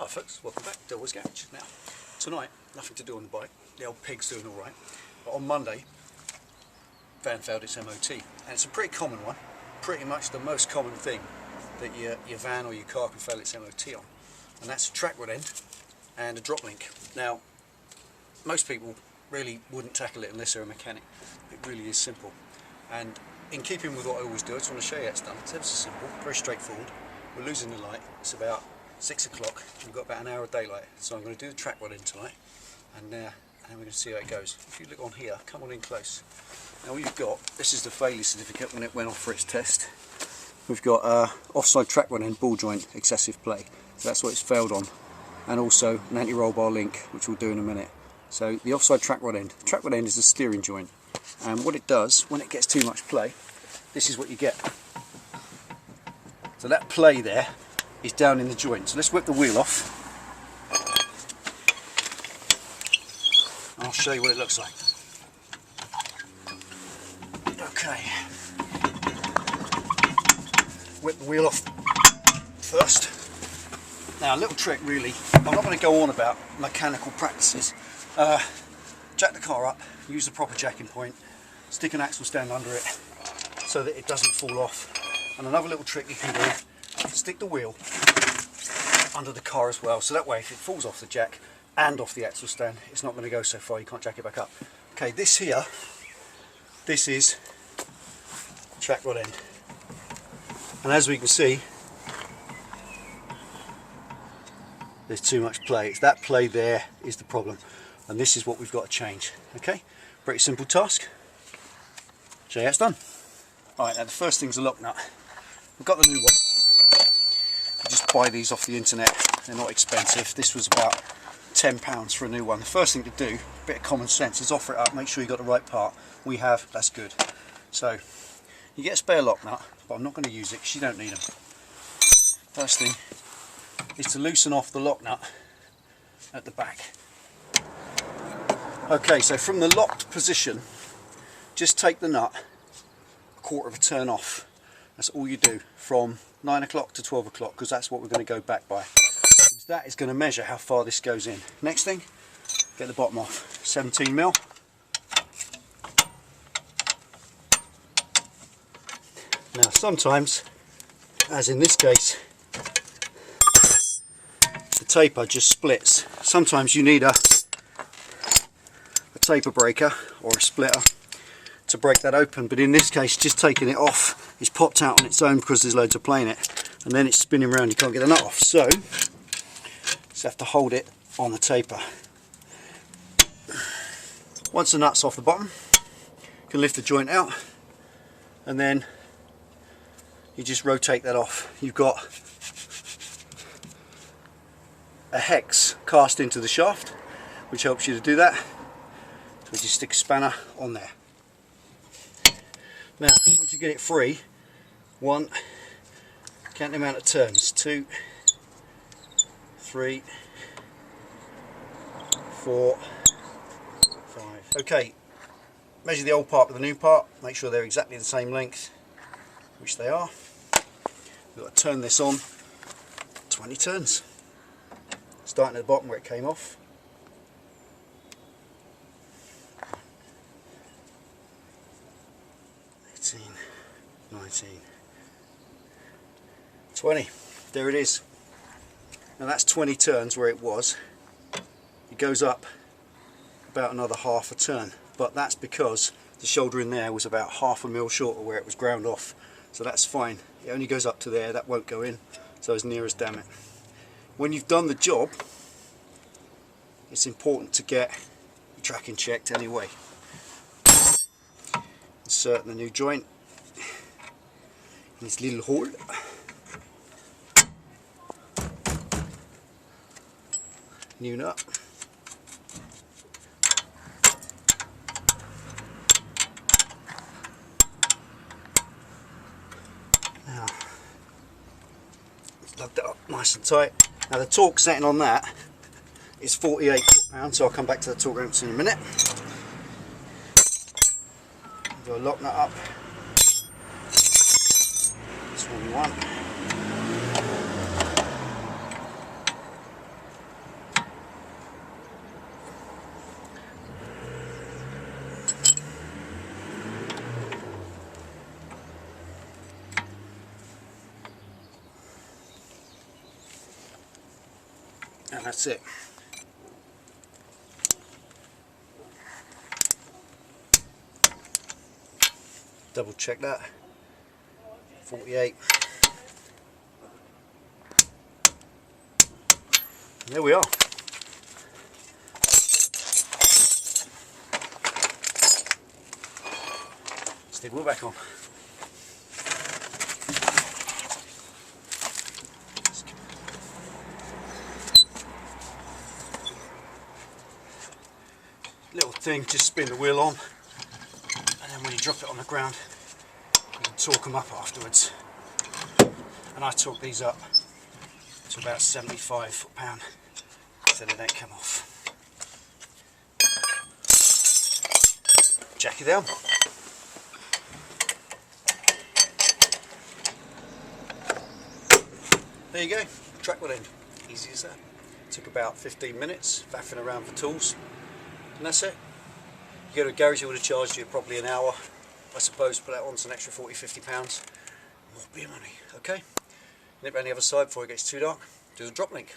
Hi folks, welcome back to Delboy's Garage. Now, tonight, nothing to do on the bike, the old pig's doing alright, but on Monday, van failed its MOT, and it's a pretty common one, pretty much the most common thing that your van or your car can fail its MOT on, and that's a track rod end and a drop link. Now, most people really wouldn't tackle it unless they're a mechanic. It really is simple, and in keeping with what I always do, I just want to show you how it's done. It's ever so simple, very straightforward. We're losing the light, it's about 6 o'clock, we've got about an hour of daylight, so I'm going to do the track rod in tonight, and then we're going to see how it goes. If you look on here, come on in close. Now what you've got, this is the failure certificate when it went off for its test. We've got offside track rod end ball joint excessive play, so that's what it's failed on, and also an anti-roll bar link, which we'll do in a minute. So the offside track rod end. The track rod end is a steering joint, and what it does, when it gets too much play, this is what you get. So that play there is down in the joint. So let's whip the wheel off. I'll show you what it looks like. Okay. Whip the wheel off first. Now a little trick really, I'm not going to go on about mechanical practices. Jack the car up, use the proper jacking point, stick an axle stand under it so that it doesn't fall off. And another little trick you can do, stick the wheel under the car as well, so that way if it falls off the jack and off the axle stand, it's not going to go so far you can't jack it back up. Okay, this here, this is track rod end, and as we can see, there's too much play. It's that play there is the problem, and this is what we've got to change. Okay, pretty simple task. Show you how it's done. Alright, now the first thing's a lock nut. We've got the new one. You just buy these off the internet, they're not expensive. This was about £10 for a new one. The first thing to do, a bit of common sense, is offer it up, make sure you got the right part. We have, that's good. So you get a spare lock nut, but I'm not going to use it because you don't need them. First thing is to loosen off the lock nut at the back. Okay, so from the locked position, just take the nut a quarter of a turn off. That's all you do from 9 o'clock to 12 o'clock, because that's what we're going to go back by. That is going to measure how far this goes in. Next thing, get the bottom off. 17mm. Now sometimes, as in this case, the taper just splits. Sometimes you need a taper breaker or a splitter to break that open, but in this case just taking it off, it's popped out on its own because there's loads of play in it, and then it's spinning around, you can't get the nut off, so just have to hold it on the taper. Once the nut's off the bottom, you can lift the joint out, and then you just rotate that off. You've got a hex cast into the shaft which helps you to do that, so just stick a spanner on there. Now, once you get it free, count the amount of turns, 2, 3, 4, 5. Okay, measure the old part with the new part, make sure they're exactly the same length, which they are. We've got to turn this on 20 turns, starting at the bottom where it came off. 18, 19, 20, there it is. Now that's 20 turns where it was. It goes up about another half a turn, but that's because the shoulder in there was about half a mil short of where it was ground off, so that's fine. It only goes up to there, that won't go in, so as near as damn it. When you've done the job, it's important to get your tracking checked anyway. Insert the new joint in this little hole. New nut. Now, let's lug that up nice and tight. Now the torque setting on that is 48 foot-pounds, so I'll come back to the torque ramps in a minute. Do a lock nut up. That's what we want. and that's it. Double check that. 48. And there we are. Stick wheel back on. Little thing, just spin the wheel on, and then when you drop it on the ground, you can torque them up afterwards. And I torque these up to about 75 foot-pound so they don't come off. Jack it down. There you go, track will end. Easy as that. Took about 15 minutes faffing around for tools, and that's it. You go to a garage, it would have charged you probably an hour. I suppose put that on to an extra 40-50 pounds. More beer money, okay? Nip around the other side before it gets too dark. Do the drop link.